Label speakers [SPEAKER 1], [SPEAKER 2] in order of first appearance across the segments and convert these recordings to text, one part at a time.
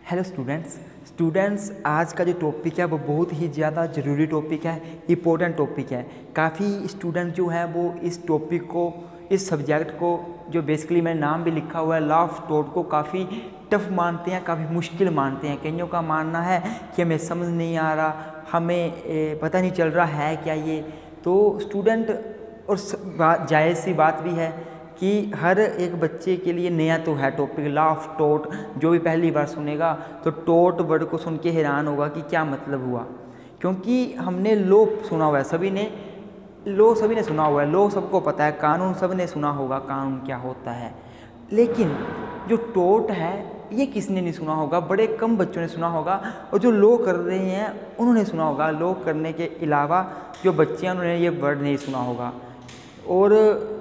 [SPEAKER 1] Hello students आज का जो टॉपिक है वो बहुत ही ज़्यादा ज़रूरी टॉपिक है, इम्पोर्टेंट टॉपिक है। काफ़ी स्टूडेंट जो हैं वो इस टॉपिक को, इस सब्जेक्ट को, जो बेसिकली मैंने नाम भी लिखा हुआ है लॉ ऑफ टॉट को, काफ़ी टफ मानते हैं, काफ़ी मुश्किल मानते हैं। कईयों का मानना है कि हमें समझ नहीं आ रहा, हमें पता नहीं चल रहा है क्या ये। तो स्टूडेंट, और जायज़ सी बात भी है कि हर एक बच्चे के लिए नया तो है टॉपिक लॉ ऑफ टॉट। जो भी पहली बार सुनेगा तो टॉट वर्ड को सुन के हैरान होगा कि क्या मतलब हुआ, क्योंकि हमने लॉ सुना हुआ है, सभी ने सुना हुआ है, लॉ सबको पता है, कानून सब ने सुना होगा कानून क्या होता है। लेकिन जो टॉट है ये किसने नहीं सुना होगा, बड़े कम बच्चों ने सुना होगा, और जो लॉ कर रहे हैं उन्होंने सुना होगा। लॉ करने के अलावा जो बच्चे हैं उन्होंने ये वर्ड नहीं सुना होगा, और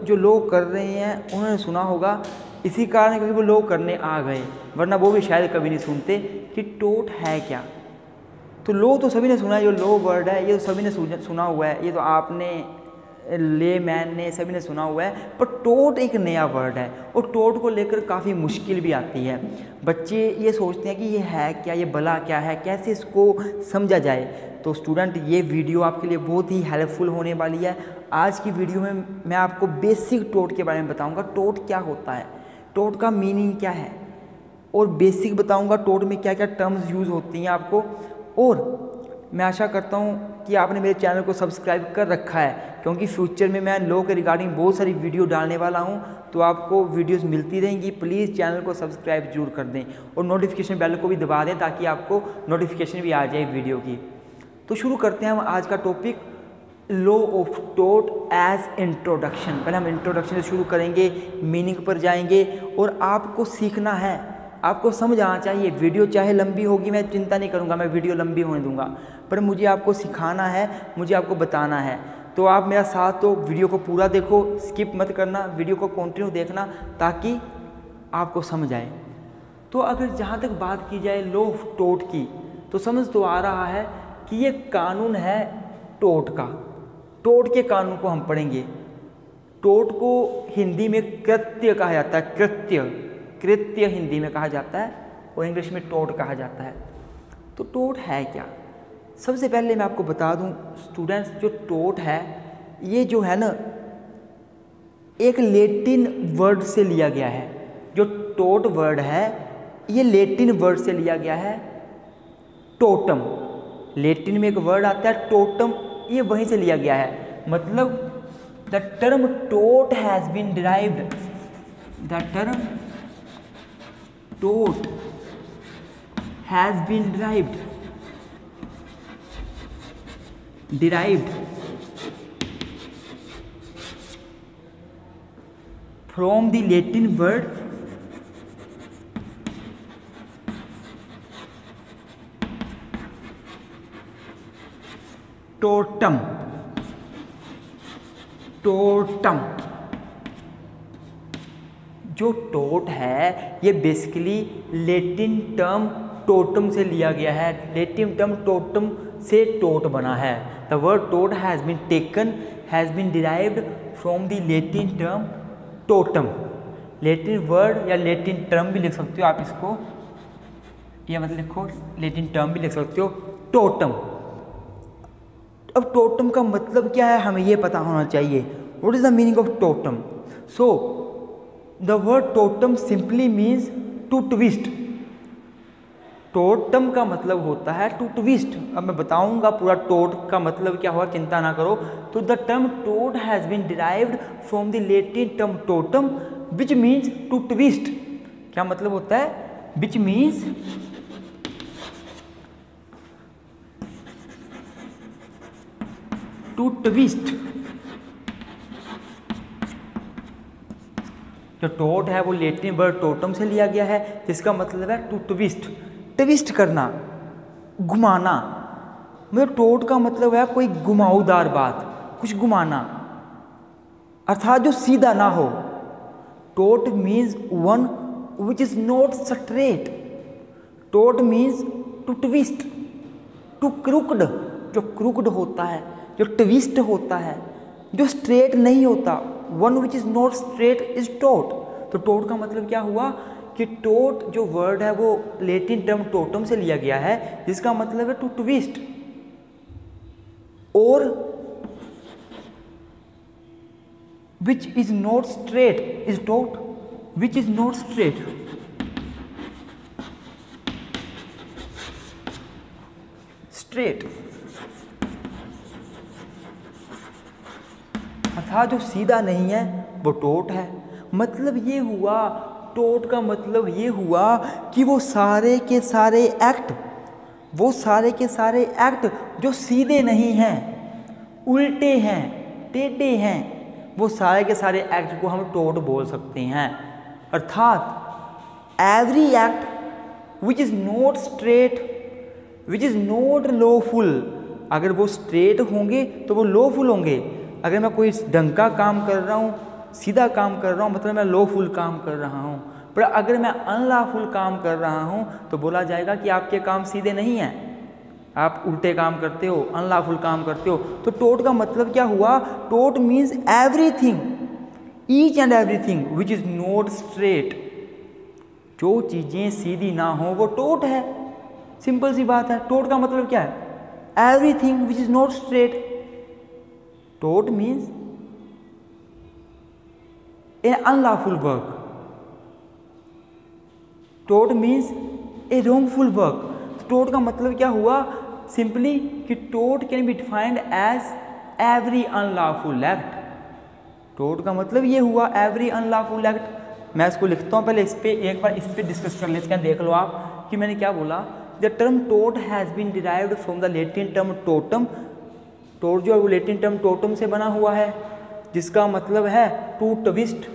[SPEAKER 1] जो लॉ कर रहे हैं उन्होंने सुना होगा इसी कारण क्योंकि वो लॉ करने आ गए, वरना वो भी शायद कभी नहीं सुनते कि टॉट है क्या। तो लॉ तो सभी ने सुना है, जो लॉ वर्ड है ये तो सभी ने सुना हुआ है, ये तो आपने, ले मैन ने, सभी ने सुना हुआ है। पर टॉट एक नया वर्ड है और टॉट को लेकर काफ़ी मुश्किल भी आती है। बच्चे ये सोचते हैं कि ये है क्या, ये भला क्या है, कैसे इसको समझा जाए। तो स्टूडेंट, ये वीडियो आपके लिए बहुत ही हेल्पफुल होने वाली है। आज की वीडियो में मैं आपको बेसिक टॉट के बारे में बताऊंगा, टॉट क्या होता है, टॉट का मीनिंग क्या है, और बेसिक बताऊंगा टॉट में क्या क्या टर्म्स यूज़ होती हैं आपको। और मैं आशा करता हूँ कि आपने मेरे चैनल को सब्सक्राइब कर रखा है, क्योंकि फ्यूचर में मैं लॉ के रिगार्डिंग बहुत सारी वीडियो डालने वाला हूँ, तो आपको वीडियोस मिलती रहेंगी। प्लीज़ चैनल को सब्सक्राइब जरूर कर दें और नोटिफिकेशन बेल को भी दबा दें ताकि आपको नोटिफिकेशन भी आ जाए वीडियो की। तो शुरू करते हैं हम आज का टॉपिक, लॉ ऑफ टॉट एज इंट्रोडक्शन। पहले हम इंट्रोडक्शन से शुरू करेंगे, मीनिंग पर जाएंगे, और आपको सीखना है, आपको समझ आना चाहिए। वीडियो चाहे लंबी होगी, मैं चिंता नहीं करूँगा, मैं वीडियो लंबी होने दूंगा, पर मुझे आपको सिखाना है, मुझे आपको बताना है। तो आप मेरा साथ तो वीडियो को पूरा देखो, स्किप मत करना, वीडियो को कंटिन्यू देखना ताकि आपको समझ आए। तो अगर जहाँ तक बात की जाए लॉ ऑफ टॉट की, तो समझ तो आ रहा है कि ये कानून है टॉट का। टॉट के कानून को हम पढ़ेंगे। टॉट को हिंदी में कृत्य कहा जाता है, कृत्य हिंदी में कहा जाता है, और इंग्लिश में टॉट कहा जाता है। तो टॉट है क्या, सबसे पहले मैं आपको बता दूं स्टूडेंट्स, जो टॉट है ये जो है ना, एक लैटिन वर्ड से लिया गया है। जो टॉट वर्ड है ये लैटिन वर्ड से लिया गया है, टोटम। लैटिन में एक वर्ड आता है टोटम, ये वहीं से लिया गया है। मतलब the term tot has been derived, the term tot has been derived from the Latin word totum। जो टॉट है ये बेसिकली लैटिन टर्म टोटम से लिया गया है। लैटिन टर्म टोटम से टॉट बना है। द वर्ड टॉट has been derived from the Latin term totum. Latin word या लैटिन टर्म भी लिख सकते हो आप इसको, या मतलब लिखो लैटिन टर्म भी लिख सकते हो, टोटम। अब टोटम का मतलब क्या है हमें ये पता होना चाहिए। What is the meaning of totum? So the word totum simply means to twist. Totum का मतलब होता है टू ट्विस्ट। अब मैं बताऊंगा पूरा टोट का मतलब क्या हुआ, चिंता ना करो। तो द टर्म टोट has been derived from the Latin term tortum which means to twist. क्या मतलब होता है? Which means to twist. जो टोट है वो लैटिन वर्ड टोटम से लिया गया है, जिसका मतलब है टू ट्विस्ट, ट्विस्ट करना, घुमाना। मतलब टोट का मतलब है कोई घुमाऊदार बात, कुछ घुमाना, अर्थात जो सीधा ना हो। टोट means one which is not straight. टोट means to twist, to crooked. जो क्रूकड होता है, जो ट्विस्ट होता है, जो स्ट्रेट नहीं होता, one which is not straight is टोट। तो टोट का मतलब क्या हुआ कि टोट जो वर्ड है वो लैटिन टर्म टोटम से लिया गया है, जिसका मतलब है टू ट्विस्ट, और which is not straight is टोट, which is not straight. Straight अर्थात जो सीधा नहीं है वो टोट है। मतलब ये हुआ, टोट का मतलब ये हुआ कि वो सारे के सारे एक्ट जो सीधे नहीं हैं, उल्टे हैं, टेढ़े हैं, वो सारे के सारे एक्ट को हम टोट बोल सकते हैं। अर्थात every act which is not straight, which is not lawful, अगर वो स्ट्रेट होंगे तो वो लॉफुल होंगे। अगर मैं कोई ढंग का काम कर रहा हूँ, सीधा काम कर रहा हूँ, मतलब मैं लॉफुल काम कर रहा हूँ। पर अगर मैं अनलॉफुल काम कर रहा हूँ तो बोला जाएगा कि आपके काम सीधे नहीं हैं, आप उल्टे काम करते हो, अनलॉफुल काम करते हो। तो टोट का मतलब क्या हुआ? टोट means everything, each and everything which is not straight. जो चीज़ें सीधी ना हो वो टोट है। सिंपल सी बात है। टोट का मतलब क्या है? Everything which is not straight. टोट मीन्स ए अनलॉफुल वर्क, टोट मीन्स ए रॉन्गफुल वर्क। टोट का मतलब क्या हुआ? सिंपली कि टोट can be defined as every unlawful act. टोट का मतलब ये हुआ एवरी अनलॉफुल एक्ट। मैं इसको लिखता हूँ, पहले इस पर एक बार इस पर डिस्कस कर लेते हैं। देख लो आप कि मैंने क्या बोला। द टर्म टोट has been derived from the Latin term tortum. टोट जो है वो लैटिन टर्म टोटम से बना हुआ है, जिसका मतलब है टू ट्विस्ट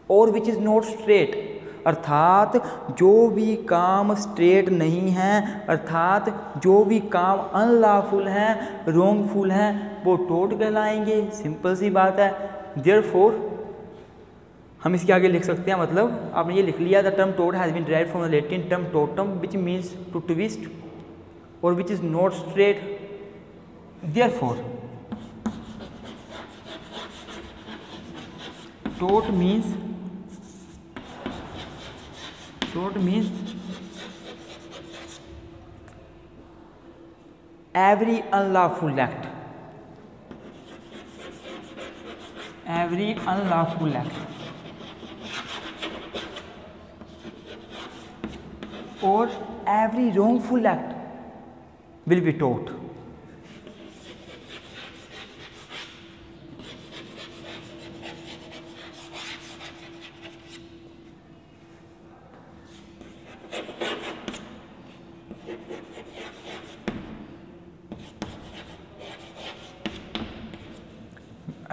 [SPEAKER 1] और विच इज़ नॉट स्ट्रेट। अर्थात जो भी काम स्ट्रेट नहीं है, अर्थात जो भी काम अनलॉफुल हैं, रॉन्गफुल हैं, वो टोट कहलाएंगे। सिंपल सी बात है। देयरफॉर हम इसके आगे लिख सकते हैं, मतलब आपने ये लिख लिया, द टर्म टोट has been derived from the Latin term tortum which means to twist और which is not straight. Therefore टोट means every unlawful act, every unlawful act or every wrongful act will be taught.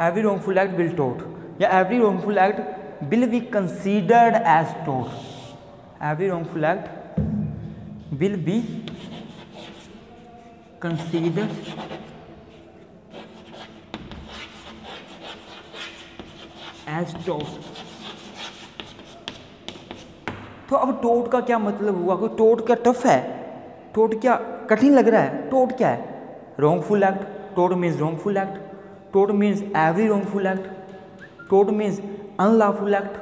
[SPEAKER 1] Every wrongful act will taught, या every wrongful act will be considered as taught. Every wrongful act will be considered as taught. तो अब टोट का क्या मतलब हुआ? कोई टोट क्या tough है? टोट क्या कठिन लग रहा है? टोट क्या है? wrongful act. Tote means wrongful act. Tort means every wrongful act. Tort means unlawful act.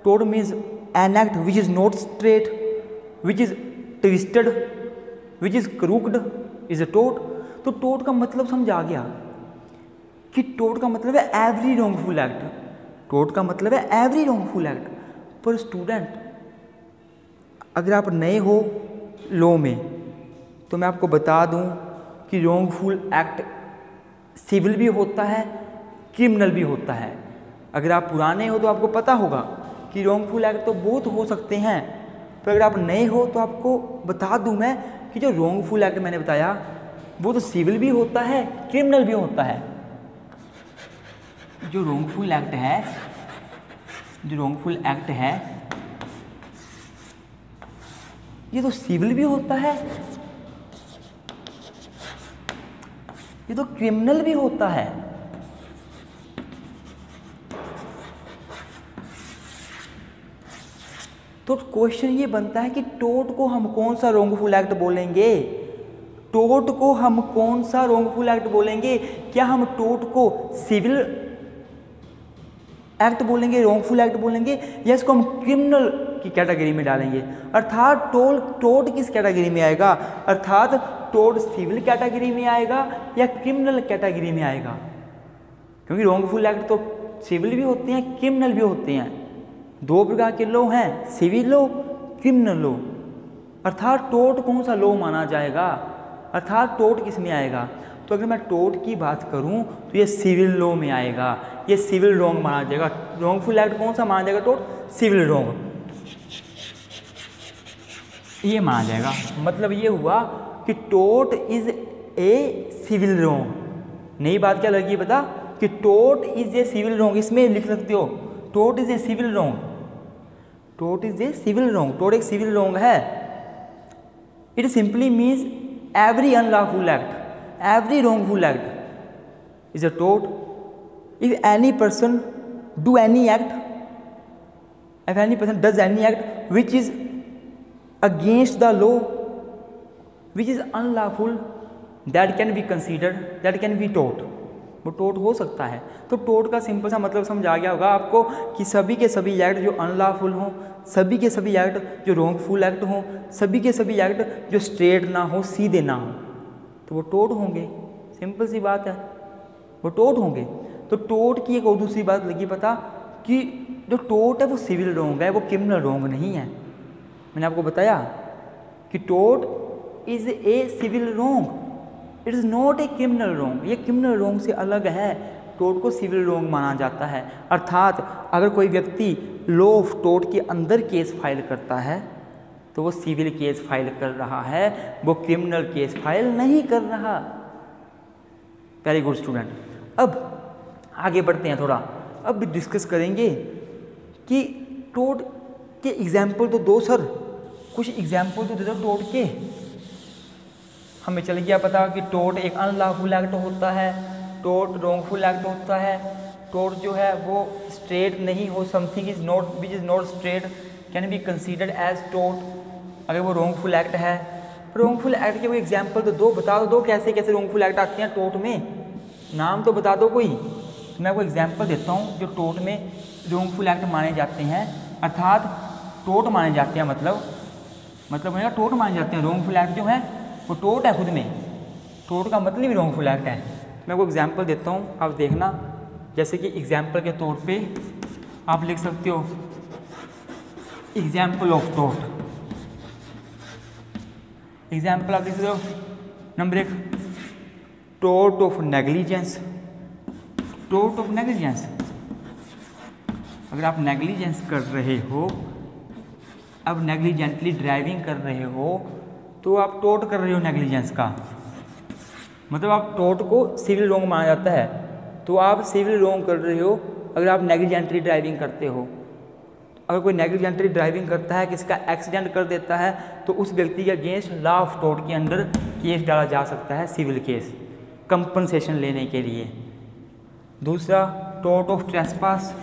[SPEAKER 1] Tort means an act which is not straight, which is twisted, which is crooked is a tort. तो tort का मतलब समझ आ गया कि tort का मतलब है every wrongful act. tort का मतलब है every wrongful act. पर स्टूडेंट, अगर आप नए हो लॉ में तो मैं आपको बता दूं कि wrongful act सिविल भी होता है, क्रिमिनल भी होता है। अगर आप पुराने हो तो आपको पता होगा कि रॉन्गफुल एक्ट तो बहुत हो सकते हैं, पर अगर आप नए हो तो आपको बता दूं मैं कि जो रॉन्गफुल एक्ट मैंने बताया वो तो सिविल भी होता है, क्रिमिनल भी होता है। जो रॉन्गफुल एक्ट है ये तो सिविल भी होता है, ये तो क्रिमिनल भी होता है। तो क्वेश्चन ये बनता है कि टोट को हम कौन सा रॉन्गफुल एक्ट बोलेंगे? टोट को हम कौन सा रॉन्गफुल एक्ट बोलेंगे? क्या हम टोट को सिविल एक्ट बोलेंगे, रॉन्गफुल एक्ट बोलेंगे, या इसको हम क्रिमिनल की कैटेगरी में डालेंगे। अर्थात टोट किस कैटेगरी में आएगा, अर्थात टोट सिविल कैटेगरी में आएगा या क्रिमिनल कैटेगरी में आएगा, क्योंकि रॉन्गफुल एक्ट तो सिविल भी होते हैं, क्रिमिनल भी होते हैं। दो प्रकार के लॉ हैं, सिविल लॉ, क्रिमिनल लॉ। अर्थात टोट कौन सा लॉ माना जाएगा, अर्थात टोट किस में आएगा। तो अगर मैं टोट की बात करूं तो ये सिविल लॉ में आएगा, ये सिविल रॉन्ग माना जाएगा। रॉन्गफुल एक्ट कौन सा माना जाएगा, टोट सिविल रॉन्ग ये माना जाएगा। मतलब ये हुआ कि टोट इज ए सिविल रॉन्ग। नई बात क्या लगी पता, कि टोट इज ए सिविल रॉन्ग, इसमें लिख सकते हो टोट इज ए सिविल रॉन्ग, टोट इज ए सिविल रॉन्ग, टोट एक सिविल रॉन्ग है। It simply means every unlawful act, every wrongful act is a tort. If any person do any act, if any person does any act which is against the law, which is unlawful, that can be considered, that can be tort. वो टोट हो सकता है। तो टोट का simple सा मतलब समझ आ गया होगा आपको कि सभी के सभी एक्ट जो अनलॉफुल हों, सभी के सभी एक्ट जो रॉन्गफुल एक्ट हों, सभी के सभी एक्ट जो स्ट्रेट ना हो, सीधे ना हो, तो वो टोट होंगे। सिंपल सी बात है, वो टोट होंगे। तो टोट की एक और दूसरी बात लगी पता, कि जो टोट है वो सिविल रॉन्ग है, वो क्रिमिनल रॉन्ग नहीं है। मैंने आपको बताया कि टोट is a civil wrong, it is not a criminal wrong. ये क्रिमिनल रॉन्ग से अलग है, टोट को सिविल रॉन्ग माना जाता है। अर्थात अगर कोई व्यक्ति लॉ ऑफ टोट के अंदर केस फाइल करता है तो वो सिविल केस फाइल कर रहा है, वो क्रिमिनल केस फाइल नहीं कर रहा। Very good student. अब आगे बढ़ते हैं थोड़ा, अब डिस्कस करेंगे कि टोट के एग्जाम्पल तो दो सर, कुछ एग्जाम्पल तो दे दो टोट के। हमें चल गया पता कि टोट एक अनलॉफुल एक्ट होता है, टोट रॉन्गफुल एक्ट होता है, टोट जो है वो स्ट्रेट नहीं हो, something is not which is not straight can be considered as टोट, अगर वो रॉन्गफुल एक्ट है। रॉन्गफुल एक्ट के कोई एग्जाम्पल तो दो, बता दो कैसे कैसे रॉन्गफुल एक्ट आते हैं टोट में, नाम तो बता दो कोई। तो मैं आपको एग्जाम्पल देता हूँ जो टोट में रॉन्गफुल एक्ट माने जाते हैं, अर्थात टोट माने जाते हैं, मतलब मेरा टोट माने जाते हैं। रॉन्गफुल एक्ट जो है वो टोट है खुद में, टोट का मतलब ही रॉन्गफुल एक्ट है। मैं वो एग्जाम्पल देता हूँ, आप देखना। जैसे कि एग्जाम्पल के तौर पे आप लिख सकते हो एग्जाम्पल ऑफ टोट। एग्जाम्पल आप लिख सकते हो नंबर 1 टोट ऑफ नेग्लिजेंस। टोट ऑफ नेग्लिजेंस, अगर आप नेग्लिजेंस कर रहे हो, अब नेग्लिजेंटली ड्राइविंग कर रहे हो, तो आप टोट कर रहे हो नेग्लिजेंस का, मतलब आप टोट को सिविल रॉन्ग माना जाता है, तो आप सिविल रॉन्ग कर रहे हो अगर आप नेग्लिजेंटली ड्राइविंग करते हो। अगर कोई नेग्लिजेंटली ड्राइविंग करता है, किसी का एक्सीडेंट कर देता है, तो उस व्यक्ति के अगेंस्ट लॉ ऑफ टोट के अंदर केस डाला जा सकता है, सिविल केस, कंपनसेशन लेने के लिए। दूसरा टोट ऑफ ट्रेसपास।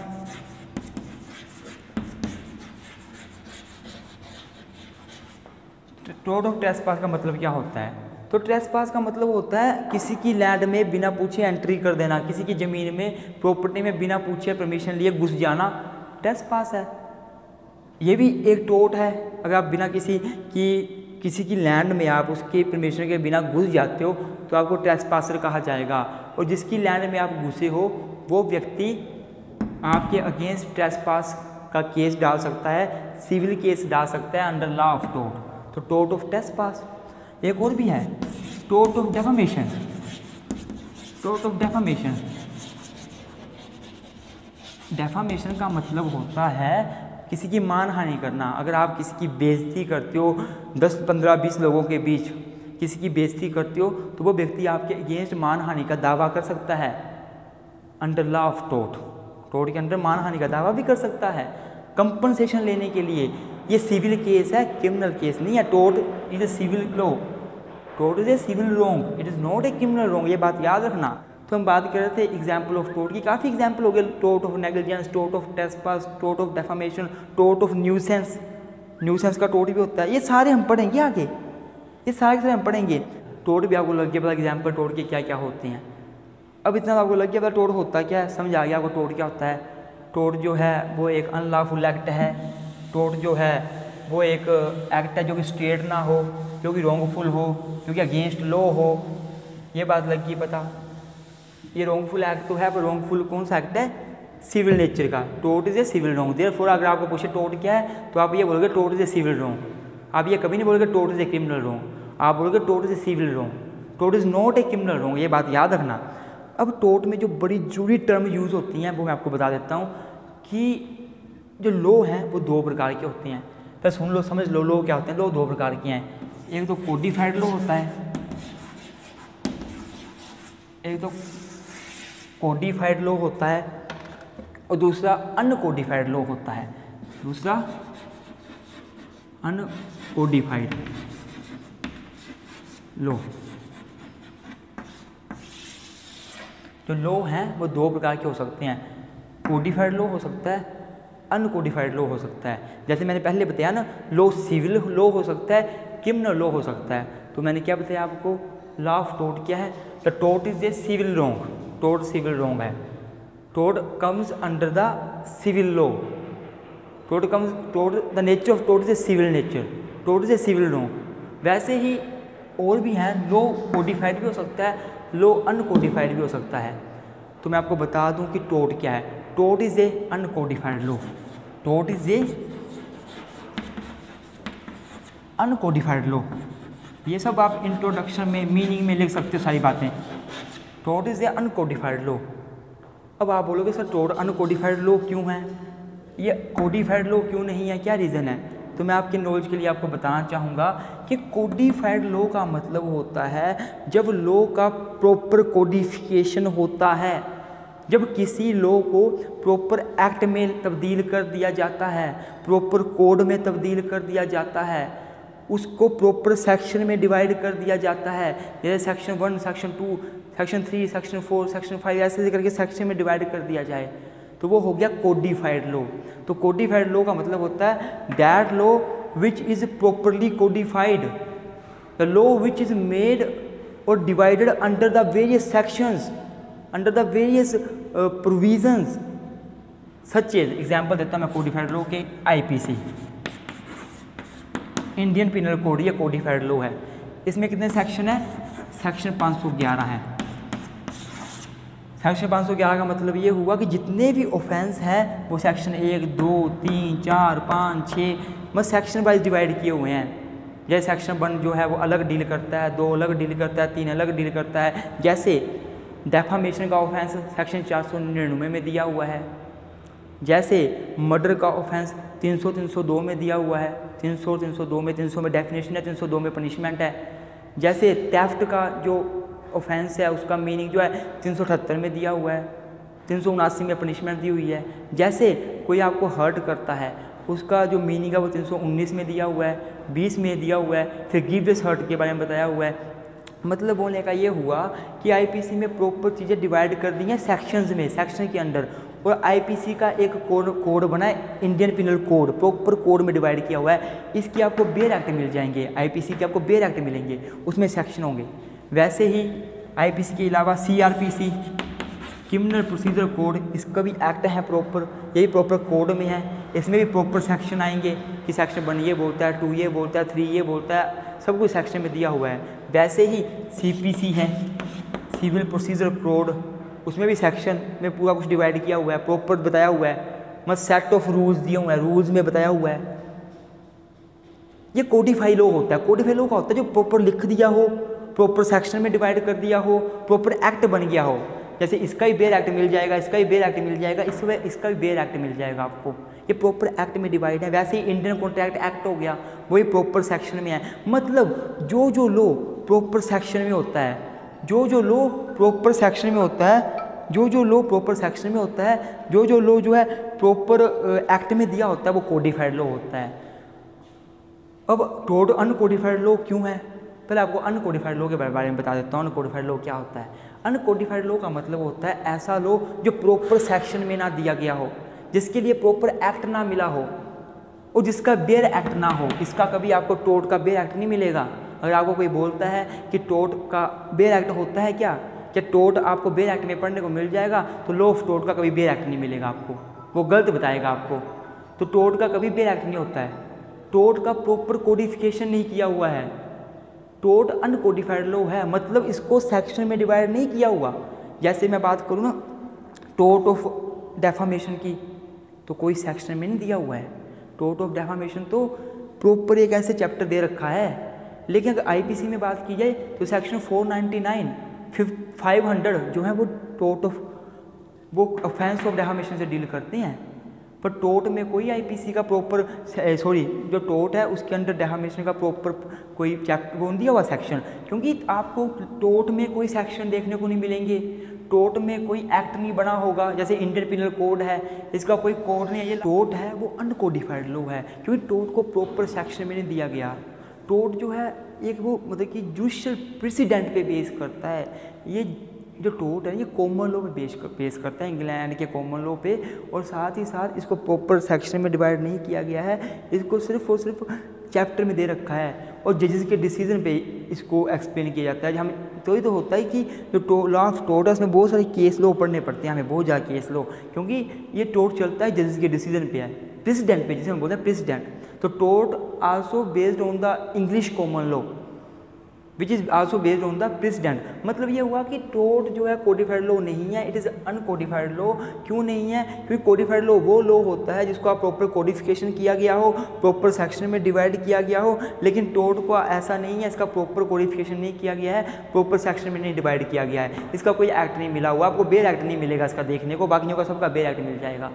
[SPEAKER 1] टोट ऑफ ट्रेसपास का मतलब क्या होता है, तो ट्रेसपास का मतलब होता है किसी की लैंड में बिना पूछे एंट्री कर देना, किसी की ज़मीन में, प्रॉपर्टी में बिना पूछे परमिशन लिए घुस जाना, ट्रेसपास है। ये भी एक टोट है। अगर आप बिना किसी की लैंड में आप उसके परमिशन के बिना घुस जाते हो तो आपको ट्रेसपासर कहा जाएगा, और जिसकी लैंड में आप घुसे हो वो व्यक्ति आपके अगेंस्ट ट्रेसपास का केस डाल सकता है, सिविल केस डाल सकता है अंडर लॉ ऑफ टोट। तो टोट ऑफ ट्रेसपास। एक और भी है टोट ऑफ डेफामेशन। टोट ऑफ डेफामेशन, डेफामेशन का मतलब होता है किसी की मानहानि करना। अगर आप किसी की बेइज्जती करते हो, 10, 15, 20 लोगों के बीच किसी की बेइज्जती करते हो, तो वो व्यक्ति आपके अगेंस्ट मानहानि का दावा कर सकता है अंडर लॉ ऑफ टोट। टोट के अंदर मानहानि का दावा भी कर सकता है कंपनसेशन लेने के लिए। ये सिविल केस है, क्रिमिनल केस नहीं है। टोट इज ए सिविल लॉ, टोट is a civil wrong, it is not a criminal wrong, ये बात याद रखना। तो हम बात कर रहे थे एग्जाम्पल ऑफ टोट की, काफ़ी एग्जाम्पल हो गए, टोट ऑफ नेग्लिजेंस, टोट ऑफ ट्रेसपास, टोट ऑफ डेफामेशन, टोट ऑफ न्यूसेंस। न्यूसेंस का टोट भी होता है। ये सारे हम पढ़ेंगे आगे, ये सारे के सारे हम पढ़ेंगे। टोट भी आपको लग गया पता एग्जाम्पल टोट के क्या क्या होते हैं। अब इतना आपको लग गया पता टोट होता क्या है, समझ आ गया आपको टोट क्या होता है। टोट जो है वो एक अनलॉफुल एक्ट है, टोट जो है वो एक एक्ट है जो कि स्टेट ना हो, जो कि रॉन्गफुल हो, जो कि अगेंस्ट लॉ हो। ये बात लगी पता। ये रॉन्गफुल एक्ट तो है, पर रॉन्गफुल कौन सा एक्ट है? सिविल नेचर का। टोट is a civil wrong. Therefore अगर आपको पूछे टोट क्या है तो आप ये बोलोगे टोट इज ए सिविल रॉन्ग। आप ये कभी नहीं बोलोगे टोट इज ए क्रिमिनल रॉन्ग, आप बोलोगे टोट इज ए सिविल रॉन्ग। टोट is not a criminal wrong, ये बात याद रखना। अब टोट में जो बड़ी जरूरी टर्म यूज़ होती हैं वो मैं आपको बता देता हूँ कि जो लॉ हैं वो दो प्रकार के होते हैं। तो सुन लो, समझ लो लॉ क्या होते हैं। लॉ दो प्रकार के हैं, एक तो कोडिफाइड लॉ होता है, एक तो कोडिफाइड लॉ होता है और दूसरा अनकोडिफाइड लॉ होता है। दूसरा अनकोडिफाइड लॉ। जो लॉ हैं वो दो प्रकार के हो सकते हैं, कोडिफाइड लॉ हो सकता है, अनकोडिफाइड लॉ हो सकता है। जैसे मैंने पहले बताया ना, लॉ सिविल लॉ हो सकता है, क्रिमिनल लॉ हो सकता है। तो मैंने क्या बताया आपको, लॉ ऑफ टोट क्या है? The tote is a civil wrong, टोट सिविल रॉन्ग है। टोट comes under the civil law, tote the nature of tote is a civil nature, tote is a civil wrong. वैसे ही और भी हैं, लॉ कोडिफाइड भी हो सकता है, लॉ अनकोडिफाइड भी हो सकता है। तो मैं आपको बता दूं कि टोट क्या है। टोट इज ए अनकोडिफाइड लॉ, टोट इज ए अनकोडिफाइड लॉ। ये सब आप इंट्रोडक्शन में मीनिंग में लिख सकते हो सारी बातें। टोट इज ए अनकोडिफाइड लॉ। अब आप बोलोगे सर टोट अनकोडिफाइड लॉ क्यों है, ये कोडिफाइड लॉ क्यों नहीं है, क्या रीज़न है? तो मैं आपके नॉलेज के लिए आपको बताना चाहूँगा कि कोडिफाइड लॉ का मतलब होता है जब लॉ का प्रॉपर कोडिफिकेशन होता है, जब किसी लॉ को प्रॉपर एक्ट में तब्दील कर दिया जाता है, प्रॉपर कोड में तब्दील कर दिया जाता है, उसको प्रॉपर सेक्शन में डिवाइड कर दिया जाता है। जैसे section 1, section 2, section 3, section 4, section 5 ऐसे करके सेक्शन में डिवाइड कर दिया जाए तो वो हो गया कोडिफाइड लॉ। तो कोडिफाइड लॉ का मतलब होता है that law which is properly codified, the law which is made और divided under the various sections, under the various provisions such as. Example देता हूँ मैं कोडिफाइड लॉ के, आईपीसी इंडियन पिनल कोड, ये कोडिफाइड लॉ है। इसमें कितने section है? सेक्शन 511 है। सेक्शन 511 का मतलब ये हुआ कि जितने भी ऑफेंस हैं वो सेक्शन 1, 2, 3, 4, 5, 6 मतलब सेक्शन वाइज डिवाइड किए हुए हैं। जैसे सेक्शन 1 जो है वो अलग डील करता है, 2 अलग डील करता है, 3 अलग डील करता है। जैसे डेफामेशन का ऑफेंस सेक्शन 499 में दिया हुआ है, जैसे मर्डर का ऑफेंस 300, 302 में दिया हुआ है, 300, 302 में, 300 में डेफिनेशन है, 302 में पनिशमेंट है। जैसे थेफ्ट का जो ऑफेंस है उसका मीनिंग जो है 378 में दिया हुआ है, 379 में पनिशमेंट दी हुई है। जैसे कोई आपको हर्ट करता है उसका जो मीनिंग है वो 319 में दिया हुआ है, 20 में दिया हुआ है, फिर गिवलेस हर्ट के बारे में बताया हुआ है। मतलब बोलने का ये हुआ कि आईपीसी में प्रॉपर चीज़ें डिवाइड कर दी हैं सेक्शंस में, सेक्शन के अंदर। और आईपीसी का एक कोड बना है, Indian penal code, proper code में डिवाइड किया हुआ है। इसके आपको बेर एक्ट मिल जाएंगे, आईपीसी के आपको बेर एक्ट मिलेंगे, उसमें सेक्शन होंगे। वैसे ही आईपीसी के अलावा सीआरपीसी, क्रिमिनल प्रोसीजर कोड, इसका भी एक्ट है प्रॉपर, यही प्रॉपर कोड में है। इसमें भी प्रॉपर सेक्शन आएंगे कि सेक्शन 1 ये बोलता है, 2 ये बोलता है, 3 ये बोलता है, सब कुछ सेक्शन में दिया हुआ है। वैसे ही सीपीसी है, सिविल प्रोसीजर कोड, उसमें भी सेक्शन में पूरा कुछ डिवाइड किया हुआ है, प्रॉपर बताया हुआ है, मतलब सेट ऑफ रूल्स दिए हुए हैं, रूल्स में बताया हुआ है। ये कोडिफाई लॉ होता है। कोडिफाई लॉ का होता है जो प्रॉपर लिख दिया हो, प्रॉपर सेक्शन में डिवाइड कर दिया हो, प्रॉपर एक्ट बन गया हो। जैसे इसका ही बेर एक्ट मिल जाएगा, इसका ही बेर एक्ट मिल जाएगा, इसका भी बेर एक्ट मिल जाएगा आपको, ये प्रॉपर एक्ट में डिवाइड है। वैसे ही इंडियन कॉन्ट्रैक्ट एक्ट हो गया, वही प्रॉपर सेक्शन में है। मतलब जो लॉ प्रॉपर सेक्शन में होता है, जो लॉ प्रॉपर सेक्शन में होता है, जो लॉ प्रॉपर सेक्शन में होता है, जो लॉ जो है प्रॉपर एक्ट में दिया होता है, वो कोडिफाइड लॉ होता है। अब टोट अनकोडिफाइड लॉ क्यों है? पहले आपको अनकोडिफाइड लॉ के बारे में बता देता हूँ। अनकोडिफाइड लॉ क्या होता है? अनकोडिफाइड लॉ का मतलब होता है ऐसा लॉ जो प्रॉपर सेक्शन में ना दिया गया हो, जिसके लिए प्रॉपर एक्ट ना मिला हो और जिसका बेर एक्ट ना हो। इसका कभी आपको टोट का बेर एक्ट नहीं मिलेगा। अगर आपको कोई बोलता है कि टोट का बेर एक्ट होता है क्या टोट आपको बेर एक्ट में पढ़ने को मिल जाएगा, तो लॉ ऑफ टोट का कभी बेर एक्ट नहीं मिलेगा आपको। वो गलत बताएगा आपको। तो टोट का कभी भी एक्ट नहीं होता है, टोट का प्रॉपर कोडिफिकेशन नहीं किया हुआ है, टोट अनकोडिफाइड लॉ है, मतलब इसको सेक्शन में डिवाइड नहीं किया हुआ। जैसे मैं बात करूँ ना टोट ऑफ डेफामेशन की, तो कोई सेक्शन में नहीं दिया हुआ है। टोट ऑफ डेफामेशन तो प्रॉपर एक ऐसे चैप्टर दे रखा है। लेकिन अगर आईपीसी में बात की जाए तो सेक्शन 499 500 जो है वो टोट ऑफ वो ऑफेंस ऑफ डेफामेशन से डील करते हैं। पर टोट में कोई आईपीसी का प्रॉपर जो टोट है उसके अंडर डेफामेशन का प्रॉपर कोई चैप्टर वो दिया हुआ सेक्शन, क्योंकि आपको टोट में कोई सेक्शन देखने को नहीं मिलेंगे, टोट में कोई एक्ट नहीं बना होगा। जैसे इंडियन पिनल कोड है, इसका कोई कोड नहीं है, ये टोट है वो अनकोडिफाइड लॉ है, क्योंकि टोट को प्रॉपर सेक्शन में नहीं दिया गया। टोट जो है एक वो मतलब कि जुडिशियल प्रेसिडेंट पे बेस करता है। ये जो टोट है ये कॉमन लॉ पे बेस करता है, इंग्लैंड के कॉमन लॉ पे, और साथ ही साथ इसको प्रॉपर सेक्शन में डिवाइड नहीं किया गया है, इसको सिर्फ और सिर्फ चैप्टर में दे रखा है और जजेस के डिसीजन पे इसको एक्सप्लेन किया जाता है। हम तो ही तो होता है कि जो लॉ ऑफ टोट है उसमें बहुत सारे केस लॉ पढ़ने पड़ते हैं हमें, बहुत ज़्यादा केस लॉ, क्योंकि ये टोट चलता है जजेस के डिसीजन पे है, प्रेसिडेंट पे, जिसे हम बोलते हैं प्रेसिडेंट। तो टोट also based on the English common law which is also based on the precedent. मतलब ये हुआ कि टोट जो है कोडिफाइड लॉ नहीं है, इट इज़ अनकोडिफाइड लॉ। क्यों नहीं है? क्योंकि कोडिफाइड लॉ वो लॉ होता है जिसको आप प्रॉपर कोडिफिकेशन किया गया हो, प्रॉपर सेक्शन में डिवाइड किया गया हो। लेकिन टोट को ऐसा नहीं है, इसका प्रॉपर कोडिफिकेशन नहीं किया गया है, प्रॉपर सेक्शन में नहीं डिवाइड किया गया है, इसका कोई एक्ट नहीं मिला हुआ। आपको बेयर एक्ट नहीं मिलेगा इसका देखने को, बाकियों का सबका बेयर एक्ट मिल जाएगा।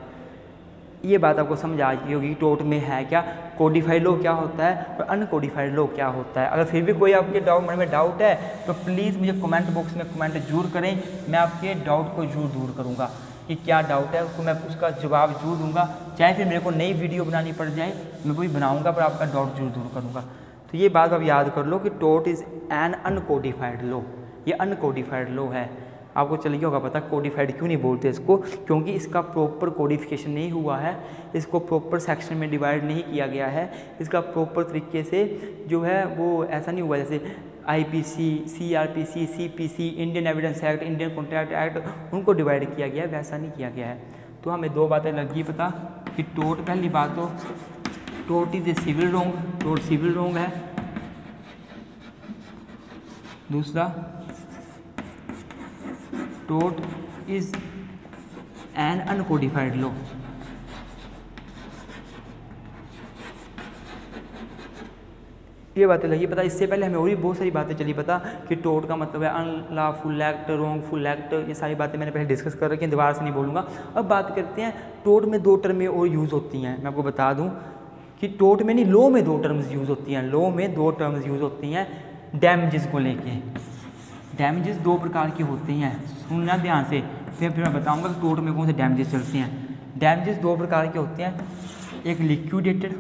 [SPEAKER 1] ये बात आपको समझ आ गई होगी टोट में है क्या, कोडिफाइड लॉ क्या होता है और अनकोडिफाइड लॉ क्या होता है। अगर फिर भी कोई आपके मन में डाउट है तो प्लीज़ मुझे कमेंट बॉक्स में कमेंट जरूर करें, मैं आपके डाउट को जरूर दूर करूँगा। कि क्या डाउट है उसको मैं उसका जवाब जरूर दूंगा, चाहे फिर मेरे को नई वीडियो बनानी पड़ जाए मैं वही बनाऊँगा, पर आपका डाउट जरूर दूर करूँगा। तो ये बात आप याद कर लो कि टोट इज़ एन अनकोडिफाइड लॉ, ये अनकोडिफाइड लॉ है। आपको चल गया होगा पता कोडिफाइड क्यों नहीं बोलते इसको, क्योंकि इसका प्रॉपर कोडिफिकेशन नहीं हुआ है, इसको प्रॉपर सेक्शन में डिवाइड नहीं किया गया है, इसका प्रॉपर तरीके से जो है वो ऐसा नहीं हुआ जैसे IPC, CrPC, CPC, Indian evidence act, Indian contract act उनको डिवाइड किया गया है, वैसा नहीं किया गया है। तो हमें दो बातें लगी पता कि टोट, पहली बात तो टोट इज ए सिविल रॉन्ग, टोट सिविल रॉन्ग है। दूसरा टोट इज एन अनकोडिफाइड लॉ। ये बातें लगी पता। इससे पहले हमें और भी बहुत सारी बातें चली पता कि टोट का मतलब है अनलॉफुल एक्ट, रॉन्गफुल एक्ट, ये सारी बातें मैंने पहले डिस्कस कर रखी हैं, दोबारा से नहीं बोलूँगा। अब बात करते हैं टोट में दो टर्में और यूज़ होती हैं। मैं आपको बता दूं कि टोट में नहीं, लॉ में दो टर्म्स यूज़ होती हैं, लॉ में दो टर्म्स यूज़ होती हैं डैमेजेस को लेके। डैमेजेस दो प्रकार के होते हैं, सुनना ध्यान से, फिर मैं बताऊंगा कि टोट में कौन से डैमेजेस चलते हैं। डैमेजेस दो प्रकार के होते हैं, एक लिक्विडेटेड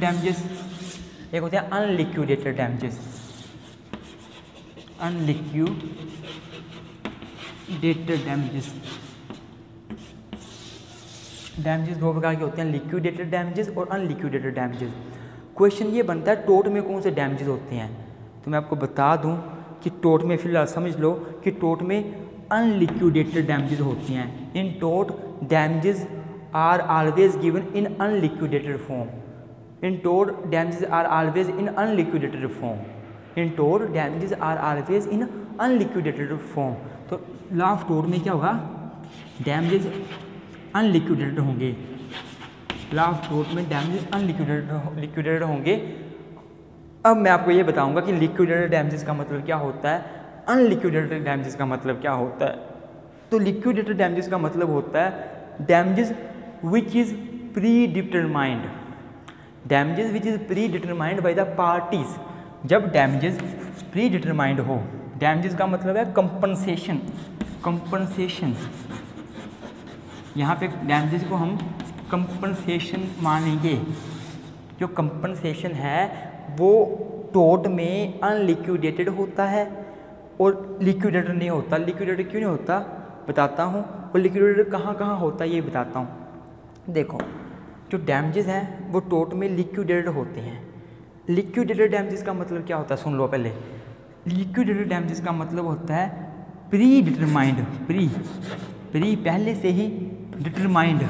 [SPEAKER 1] डैमेजेस, एक होते हैं unliquidated damages. Unliquidated damages, damages दो प्रकार के होते हैं, लिक्विडेटेड डैमेजेस और अनलिक्विडेटेड डैमेजेस। क्वेश्चन ये बनता है टोट में कौन से डैमेजेस होते हैं, तो मैं आपको बता दूं कि टोट में फिलहाल समझ लो कि टोट में अनलिक्विडेटेड डैमेजेस होती हैं। इन टोट damages are always given in unliquidated form. In टोट damages are always in unliquidated form. In टोट damages are always in unliquidated form. तो लॉ ऑफ टोट में क्या होगा, डैमेजेस अनलिक्विडेटेड होंगे। लॉ ऑफ टोट में डैमेजेस अनलिक्विडेटेड होंगे। अब मैं आपको ये बताऊंगा कि लिक्विडेटेड डैमेजेस का मतलब क्या होता है, अनलिक्विडेटेड डैमेजेस का मतलब क्या होता है। तो लिक्विडेटेड डैमेजेस का मतलब होता है damages which is pre determined, damages which is pre determined by the parties. जब डैमेजेस प्री डिटरमाइंड हो, डैमेजेस का मतलब है कंपनसेशन, कंपनसेशन, यहाँ पे डैमेजेस को हम कंपनसेशन मानेंगे। जो कंपनसेशन है वो टोट में अनलिक्विडेटेड होता है और लिक्विडेटेड नहीं होता। लिक्विडेटेड क्यों नहीं होता बताता हूँ, और लिक्विडेटेड कहाँ कहाँ होता है ये बताता हूँ। देखो जो डैमेजेस हैं वो टोट में लिक्विडेटेड होते हैं। लिक्विडेटेड डैमेजेस का मतलब क्या होता है सुन लो पहले। लिक्विडेटेड डैमेजेस का मतलब होता है प्री डिटरमाइंड, प्री पहले से ही, डिटरमाइंड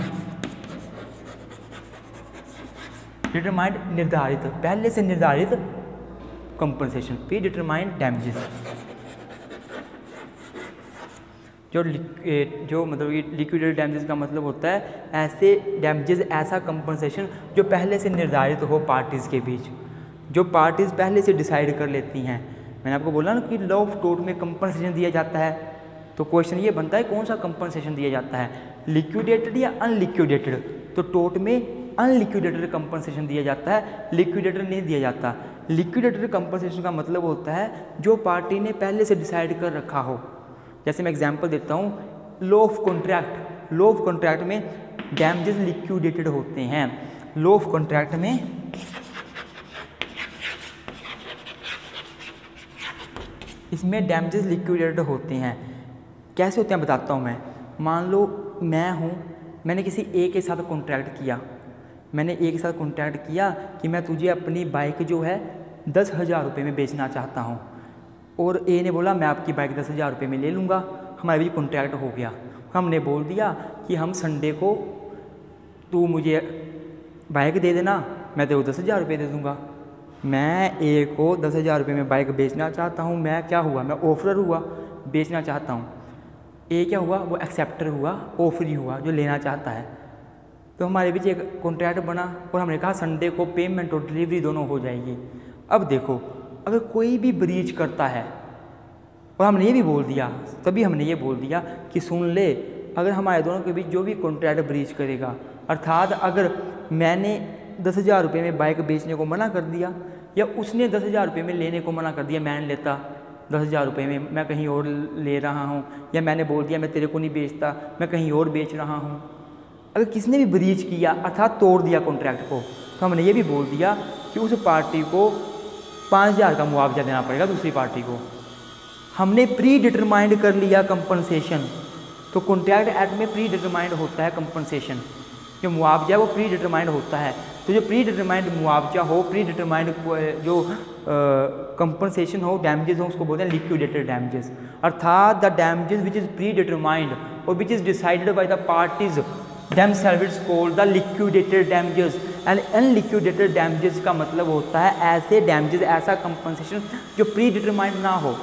[SPEAKER 1] निर्धारित, पहले से निर्धारित कंपनसेशन, प्री डिटरमाइंड डैमेजेस। जो मतलब कि लिक्विडेटेड डैमेजेस का मतलब होता है ऐसे डैमेजेस, ऐसा कंपनसेशन जो पहले से निर्धारित हो पार्टीज़ के बीच, जो पार्टीज़ पहले से डिसाइड कर लेती हैं। मैंने आपको बोला ना कि लॉ ऑफ टोर्ट में कंपनसेशन दिया जाता है, तो क्वेश्चन ये बनता है कौन सा कंपनसेशन दिया जाता है, लिक्विडेटेड या अनलिक्विडेटेड। तो टोर्ट में अनलिक्विडेटेड कंपनसेशन दिया जाता है, लिक्विडेटेड नहीं दिया जाता। लिक्विडेटेड कंपनसेशन का मतलब होता है जो पार्टी ने पहले से डिसाइड कर रखा हो। जैसे मैं एग्जांपल देता हूँ, law of contract, law of contract में डैमेजेस लिक्विडेटेड होते हैं। लॉ ऑफ कॉन्ट्रैक्ट में इसमें डैमेजेस लिक्विडेटेड होते हैं। कैसे होते हैं बताता हूँ मैं। मान लो मैं हूँ, मैंने किसी ए के साथ कॉन्ट्रैक्ट किया, मैंने ए के साथ कॉन्ट्रैक्ट किया कि मैं तुझे अपनी बाइक जो है 10,000 रुपये में बेचना चाहता हूँ, और ए ने बोला मैं आपकी बाइक 10,000 रुपये में ले लूँगा। हमारे बीच कॉन्ट्रैक्ट हो गया। हमने बोल दिया कि हम संडे को तू मुझे बाइक दे देना, मैं तेरे को 10,000 रुपये दे दूँगा। मैं ए को 10,000 रुपये में बाइक बेचना चाहता हूँ। मैं क्या हुआ, मैं ऑफरर हुआ, बेचना चाहता हूँ। ए क्या हुआ, वो एक्सेप्टर हुआ, ऑफरी हुआ जो लेना चाहता है। तो हमारे बीच एक कॉन्ट्रैक्ट बना और हमने कहा संडे को पेमेंट और डिलीवरी दोनों हो जाएगी। अब देखो, अगर कोई भी ब्रीच करता है, और हमने ये भी बोल दिया, तभी हमने ये बोल दिया कि सुन ले, अगर हमारे दोनों के बीच जो भी कॉन्ट्रैक्ट ब्रीच करेगा, अर्थात अगर मैंने 10,000 रुपये में बाइक बेचने को मना कर दिया या उसने 10,000 रुपये में लेने को मना कर दिया, मैंने लेता 10,000 रुपये में, मैं कहीं और ले रहा हूँ, या मैंने बोल दिया मैं तेरे को नहीं बेचता, मैं कहीं और बेच रहा हूँ। अगर किसने भी ब्रीच किया अर्थात तोड़ दिया कॉन्ट्रैक्ट को, तो हमने ये भी बोल दिया कि उस पार्टी को 5,000 का मुआवजा देना पड़ेगा दूसरी पार्टी को। हमने प्री डिटरमाइंड कर लिया कंपनसेशन। तो कॉन्ट्रैक्ट एक्ट में प्री डिटरमाइंड होता है कंपनसेशन, जो मुआवजा है वो प्री डिटरमाइंड होता है। तो जो प्री डिटरमाइंड मुआवजा हो, प्री डिटरमाइंड जो कंपनसेशन हो, डैमेजेस हो, उसको बोलते हैं लिक्विडेटेड डैमेजेस। अर्थात the damages which is predetermined और which is decided by the parties themselves is called the liquidated damages and unliquidated damages का मतलब होता है ऐसे damages, ऐसा compensation जो प्री डिटरमाइंड ना हो,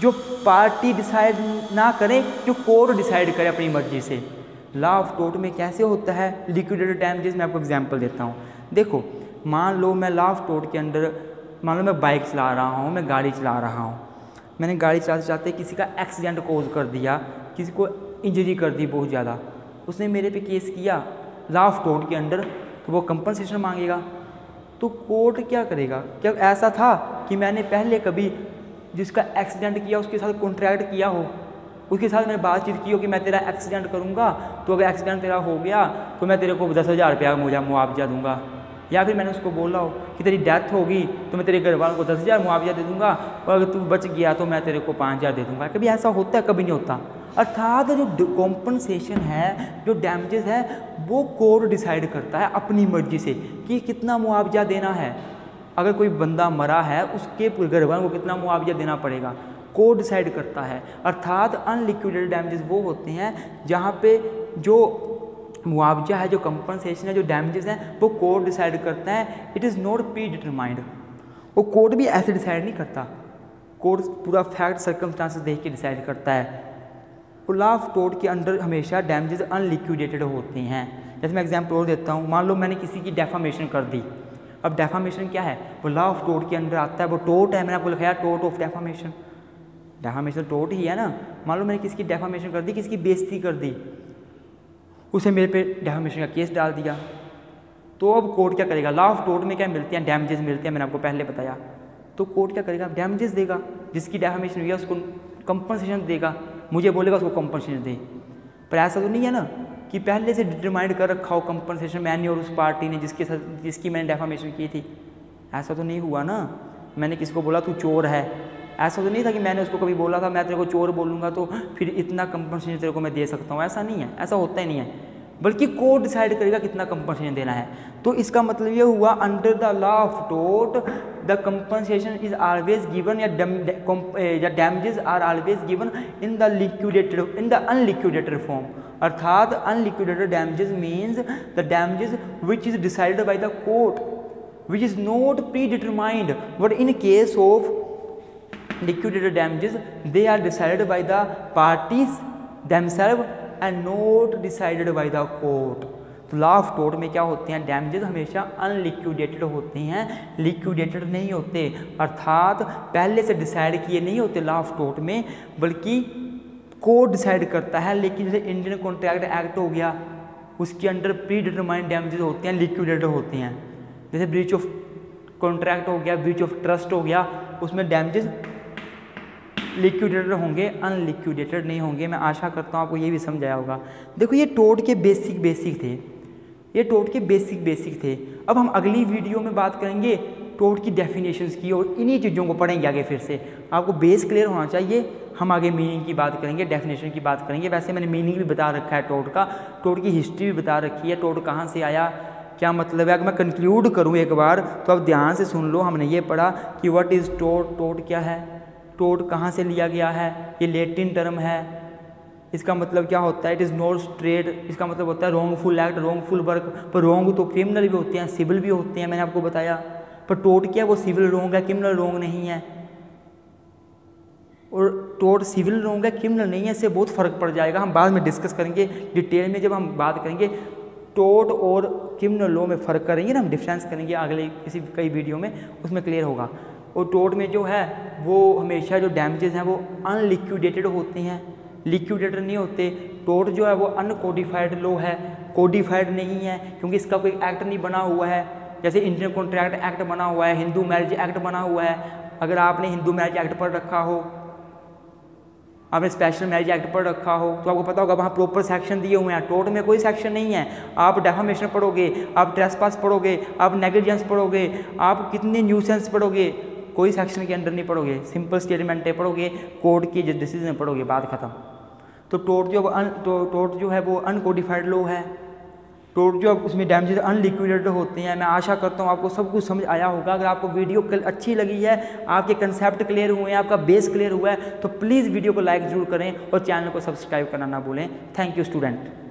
[SPEAKER 1] जो पार्टी डिसाइड ना करे, जो कोर्ट डिसाइड करे अपनी मर्जी से। लॉ ऑफ टोर्ट में कैसे होता है लिक्विडेटेड डैमेजेस, मैं आपको एग्जांपल देता हूँ। देखो, मान लो मैं लॉ ऑफ टोर्ट के अंदर, मान लो मैं बाइक चला रहा हूँ, मैं गाड़ी चला रहा हूँ, मैंने गाड़ी चलाते चलाते किसी का एक्सीडेंट कॉज कर दिया, किसी को इंजरी कर दी बहुत ज़्यादा, उसने मेरे पे केस किया लॉ ऑफ टोर्ट के अंडर, तो वो कंपनसेशन मांगेगा। तो कोर्ट क्या करेगा, क्या ऐसा था कि मैंने पहले कभी जिसका एक्सीडेंट किया उसके साथ कॉन्ट्रैक्ट किया हो, उसके साथ मैंने बातचीत की हो कि मैं तेरा एक्सीडेंट करूँगा, तो अगर एक्सीडेंट तेरा हो गया तो मैं तेरे को 10,000 रुपया मुआवजा दूंगा, या फिर मैंने उसको बोला हो कि तेरी डेथ होगी तो मैं तेरे घर वालों को 10,000 मुआवजा दे दूंगा, और अगर तू बच गया तो मैं तेरे को 5,000 दे दूंगा। कभी ऐसा होता है? कभी नहीं होता। अर्थात जो कॉम्पनसेशन है, जो डैमेजेस है, वो कोर्ट डिसाइड करता है अपनी मर्जी से कि कितना मुआवजा देना है। अगर कोई बंदा मरा है, उसके घर वालों को कितना मुआवजा देना पड़ेगा, कोर्ट डिसाइड करता है। अर्थात अनलिक्विडेटेड डैमेजेस वो होते हैं जहाँ पे जो मुआवजा है, जो कंपनसेशन है, जो डैमेजेस हैं, वो कोर्ट डिसाइड करता है। It is not pre determined. वो कोर्ट भी ऐसे डिसाइड नहीं करता, कोर्ट पूरा फैक्ट सर्कमस्टांसेस देख के डिसाइड करता है। लॉ ऑफ टोर्ट के अंडर हमेशा डैमेजेस अनलिक्विडेटेड होते हैं। जैसे मैं एग्जांपल और देता हूँ, मान लो मैंने किसी की डेफामेशन कर दी। अब डेफामेशन क्या है, वो लॉ ऑफ टोर्ट के अंडर आता है, वो टोर्ट है, मैंने आपको लिखाया tort of defamation. Defamation tort ही है ना। मान लो मैंने किसी की डेफामेशन कर दी, किसी की बेइज्जती कर दी, उसे मेरे पे डेफामेशन का केस डाल दिया, तो अब कोर्ट क्या करेगा? लॉ ऑफ टोर्ट में क्या मिलते हैं? डैमेजेस मिलते हैं, मैंने आपको पहले बताया। तो कोर्ट क्या करेगा? डैमेजेस देगा। जिसकी डेफामेशन हुई है उसको कंपनसेशन देगा, मुझे बोलेगा उसको कंपनसेशन दे। पर ऐसा तो नहीं है ना कि पहले से डिटरमाइंड कर रखा हो कंपनसेशन मैंने और उस पार्टी ने जिसकी मैंने डेफामेशन की थी। ऐसा तो नहीं हुआ ना। मैंने किसी को बोला तू चोर है, ऐसा तो नहीं था कि मैंने उसको कभी बोला था मैं तेरे को चोर बोलूँगा तो फिर इतना कंपनसेशन तेरे को मैं दे सकता हूँ। ऐसा नहीं है, ऐसा होता ही नहीं है। बल्कि कोर्ट डिसाइड करेगा कितना कंपनसेशन देना है। तो इसका मतलब ये हुआ under the law of tort the compensation is always given या damages are always given in the unliquidated form. अर्थात unliquidated damages means the damages which is decided by the court which is not predetermined, but in case of liquidated damages they are decided by the parties themselves and not decided by the court। तो law of tort में क्या होते हैं, damages हमेशा unliquidated होते हैं, liquidated नहीं होते। अर्थात पहले से डिसाइड किए नहीं होते लॉ ऑफ टोर्ट में, बल्कि कोर्ट डिसाइड करता है। लेकिन जैसे इंडियन कॉन्ट्रैक्ट एक्ट हो गया, उसके अंडर प्री डिटरमाइंड डैमेजेस होते हैं, लिक्विडेटेड होते हैं। जैसे ब्रीच ऑफ कॉन्ट्रैक्ट हो गया, ब्रीच ऑफ ट्रस्ट हो गया, उसमें डैमेजेस लिक्विडेटेड होंगे, अनलिक्विडेटेड नहीं होंगे। मैं आशा करता हूँ आपको ये भी समझाया होगा। देखो ये टोर्ट के बेसिक थे, ये टोर्ट के बेसिक थे। अब हम अगली वीडियो में बात करेंगे टोर्ट की डेफिनेशंस की, और इन्हीं चीज़ों को पढ़ेंगे आगे। फिर से आपको बेस क्लियर होना चाहिए। हम आगे मीनिंग की बात करेंगे, डेफिनेशन की बात करेंगे। वैसे मैंने मीनिंग भी बता रखा है टोर्ट का, टोर्ट की हिस्ट्री भी बता रखी है, टोर्ट कहाँ से आया, क्या मतलब है। अगर मैं कंक्लूड करूँ एक बार तो आप ध्यान से सुन लो। हमने ये पढ़ा कि व्हाट इज़ टोर्ट, टोर्ट क्या है, टोर्ट कहाँ से लिया गया है, ये लैटिन टर्म है। इसका मतलब क्या होता है, इट इज़ नॉट स्ट्रेट, इसका मतलब होता है रॉन्गफुल एक्ट, रॉन्गफुल वर्क। पर रॉन्ग तो क्रिमिनल भी होते हैं, सिविल भी होते हैं, मैंने आपको बताया। पर टोर्ट क्या है, वो सिविल रॉन्ग है, क्रिमिनल रॉन्ग नहीं है। और टोर्ट सिविल रॉन्ग है, क्रिमिनल नहीं है, इससे बहुत फ़र्क पड़ जाएगा। हम बाद में डिस्कस करेंगे डिटेल में, जब हम बात करेंगे टोर्ट और क्रिमिनल लॉ में फ़र्क करेंगे ना, हम डिफरेंस करेंगे अगले कई वीडियो में, उसमें क्लियर होगा। और टोर्ट में जो है वो हमेशा जो डैमेजेस हैं वो अनलिक्विडेटेड होते हैं, लिक्विडेटेड नहीं होते। टोर्ट जो है वो अनकोडिफाइड लॉ है, कोडिफाइड नहीं है, क्योंकि इसका कोई एक्ट नहीं बना हुआ है। जैसे इंडियन कॉन्ट्रैक्ट एक्ट बना हुआ है, हिंदू मैरिज एक्ट बना हुआ है। अगर आपने हिंदू मैरिज एक्ट पढ़ रखा हो, आपने स्पेशल मैरिज एक्ट पढ़ रखा हो, तो आपको पता होगा वहाँ प्रॉपर सेक्शन दिए हुए हैं। टोर्ट में कोई सेक्शन नहीं है। आप डेफामेशन पढ़ोगे, आप ट्रेसपास पढ़ोगे, आप नेग्लिजेंस पढ़ोगे, आप कितने न्यूसेंस पढ़ोगे, कोई सेक्शन के अंडर नहीं पढ़ोगे। सिंपल स्टेटमेंटें पढ़ोगे, कोर्ट की डिसीजन पढ़ोगे, बात खत्म। तो टोर्ट जो है वो अनकोडिफाइड लॉ है। टोर्ट जो उसमें डैमेजेस अनलिक्विडेटेड होते हैं। मैं आशा करता हूँ आपको सब कुछ समझ आया होगा। अगर आपको वीडियो अच्छी लगी है, आपके कंसेप्ट क्लियर हुए हैं, आपका बेस क्लियर हुआ है, तो प्लीज़ वीडियो को लाइक जरूर करें और चैनल को सब्सक्राइब करना ना भूलें। Thank you student.